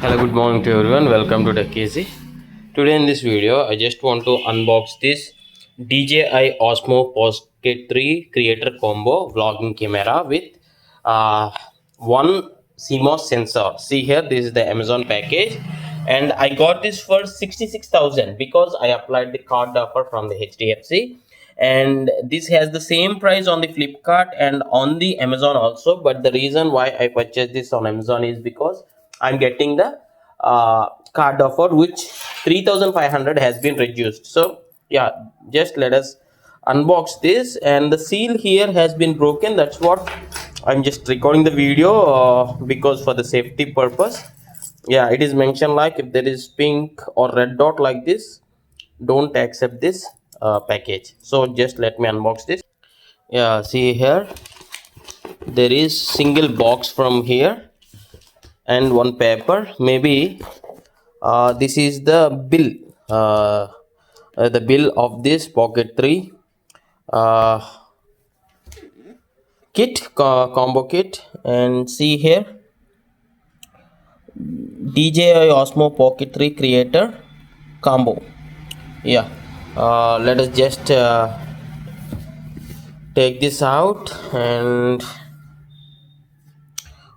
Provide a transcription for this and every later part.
Hello, good morning to everyone. Welcome to TechEasy. Today in this video, I just want to unbox this DJI Osmo Pocket 3 Creator Combo vlogging camera with one CMOS sensor. See here, this is the Amazon package, and I got this for 66,000 because I applied the card offer from the HDFC. And this has the same price on the Flipkart and on the Amazon also, but the reason why I purchased this on Amazon is because I'm getting the card offer which 3,500 has been reduced. So yeah, just let us unbox this. And the seal here has been broken. That's what I'm just recording the video because for the safety purpose. Yeah, it is mentioned like if there is pink or red dot like this, don't accept this package. So just let me unbox this. Yeah, see here, there is single box from here and one paper. Maybe this is the bill, the bill of this Pocket 3 combo kit. And see here, DJI Osmo Pocket 3 Creator Combo. Yeah, let us just take this out. And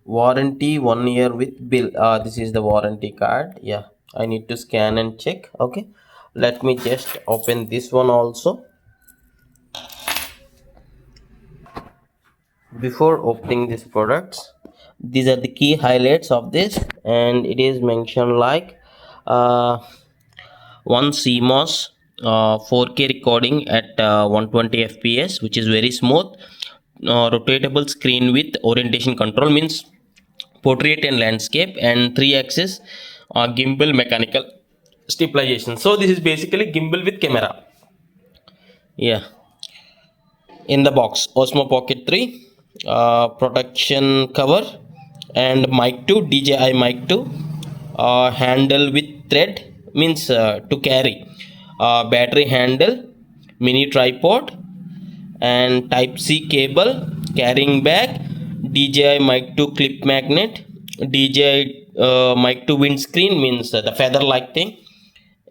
warranty 1 year with bill. This is the warranty card. Yeah, I need to scan and check. Okay, let me just open this one also. Before opening these products, these are the key highlights of this, and it is mentioned like one CMOS 4K recording at 120 fps, which is very smooth. Rotatable screen with orientation control, means portrait and landscape, and 3-axis gimbal mechanical stabilization. So this is basically gimbal with camera. Yeah, in the box, Osmo Pocket 3 protection cover and mic 2, DJI mic 2, handle with thread, means to carry, battery handle, mini tripod, and type C cable, carrying bag, DJI mic 2 clip magnet, DJI mic 2 windscreen, means the feather like thing,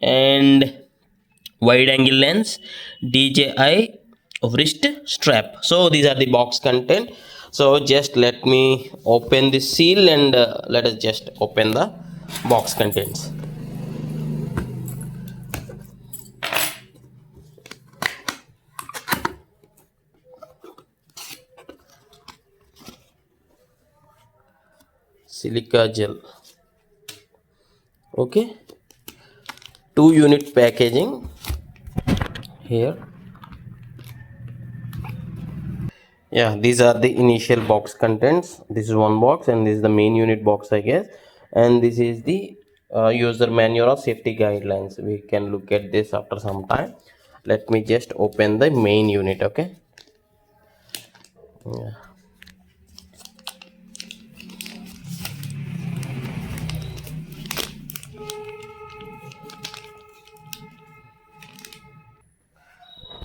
and wide angle lens, DJI wrist strap. So these are the box content. So just let me open the seal and let us just open the box contents. Silica gel. Okay, 2-unit packaging here. Yeah, these are the initial box contents. This is one box, and this is the main unit box, I guess. And this is the user manual or safety guidelines. We can look at this after some time. Let me just open the main unit. Okay. Yeah.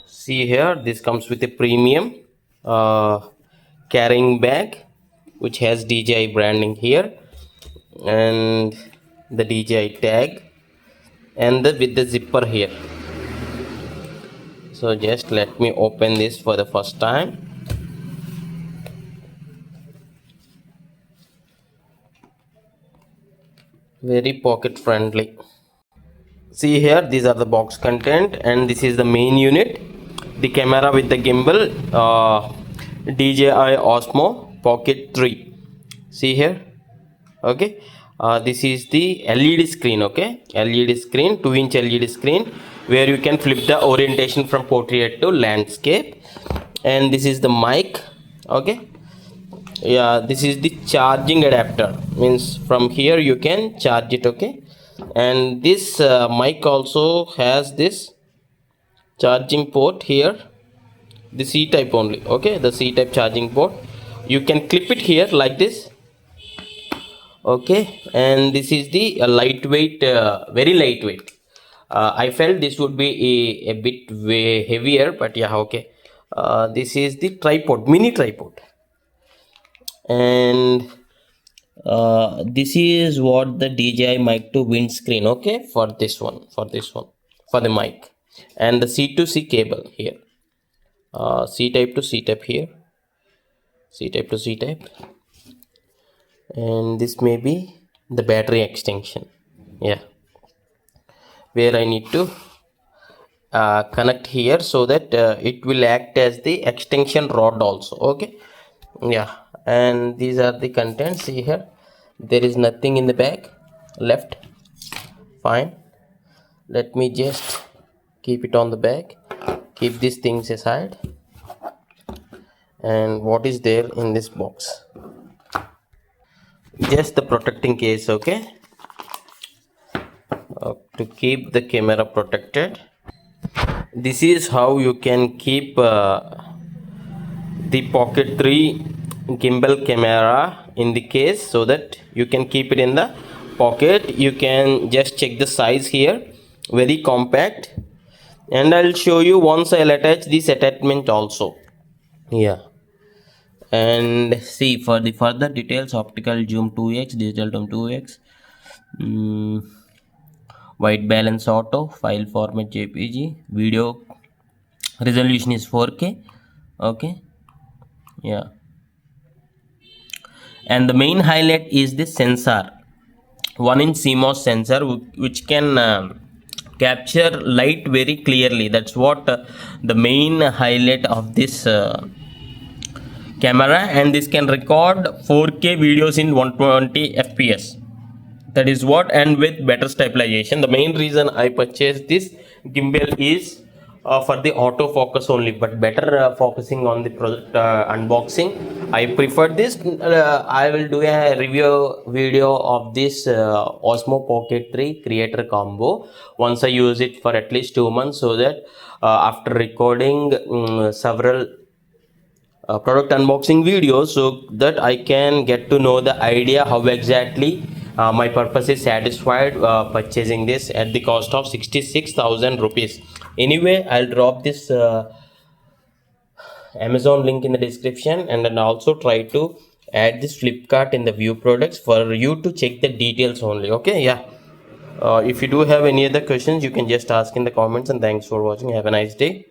See here, this comes with a premium carrying bag which has DJI branding here, and the DJI tag, and with the zipper here. So just let me open this for the first time. Very pocket friendly. See here, these are the box content, and this is the main unit, the camera with the gimbal, DJI Osmo Pocket 3. See here. Okay, this is the LED screen. Okay, LED screen, 2-inch LED screen, where you can flip the orientation from portrait to landscape. And this is the mic. Okay, yeah, this is the charging adapter, means from here you can charge it. Okay, and this mic also has this charging port here, the C type only. Okay, the C type charging port, you can clip it here like this. Okay, and this is the lightweight, very lightweight. I felt this would be a bit way heavier, but yeah, okay. This is the tripod, mini tripod, and This is what the DJI Mic 2 windscreen, okay, for the mic, and the C to C cable here, C type to C type here, C type to C type, and this may be the battery extension, yeah, where I need to connect here so that it will act as the extension rod also, okay, yeah. And these are the contents here. There is nothing in the bag left. Fine, let me just keep it on the bag, keep these things aside. And what is there in this box? Just the protecting case, okay, to keep the camera protected. This is how you can keep the Pocket 3 gimbal camera in the case, so that you can keep it in the pocket. You can just check the size here, very compact, and I'll show you once I'll attach this attachment also, yeah. And see, for the further details, optical zoom 2x, digital zoom 2x, white balance auto, file format JPG, video resolution is 4K, okay, yeah. And the main highlight is the sensor, 1-inch CMOS sensor, which can capture light very clearly. That's what the main highlight of this camera. And this can record 4K videos in 120 fps, that is what, and with better stabilization. The main reason I purchased this gimbal is for the autofocus only, but better focusing on the product unboxing, I prefer this. I will do a review video of this Osmo Pocket 3 creator combo once I use it for at least 2 months, so that after recording several product unboxing videos, so that I can get to know the idea how exactly my purpose is satisfied purchasing this at the cost of 66,000 rupees. Anyway, I'll drop this Amazon link in the description, and then also try to add this Flipkart in the view products for you to check the details only, okay, yeah. If you do have any other questions, you can just ask in the comments, and thanks for watching. Have a nice day.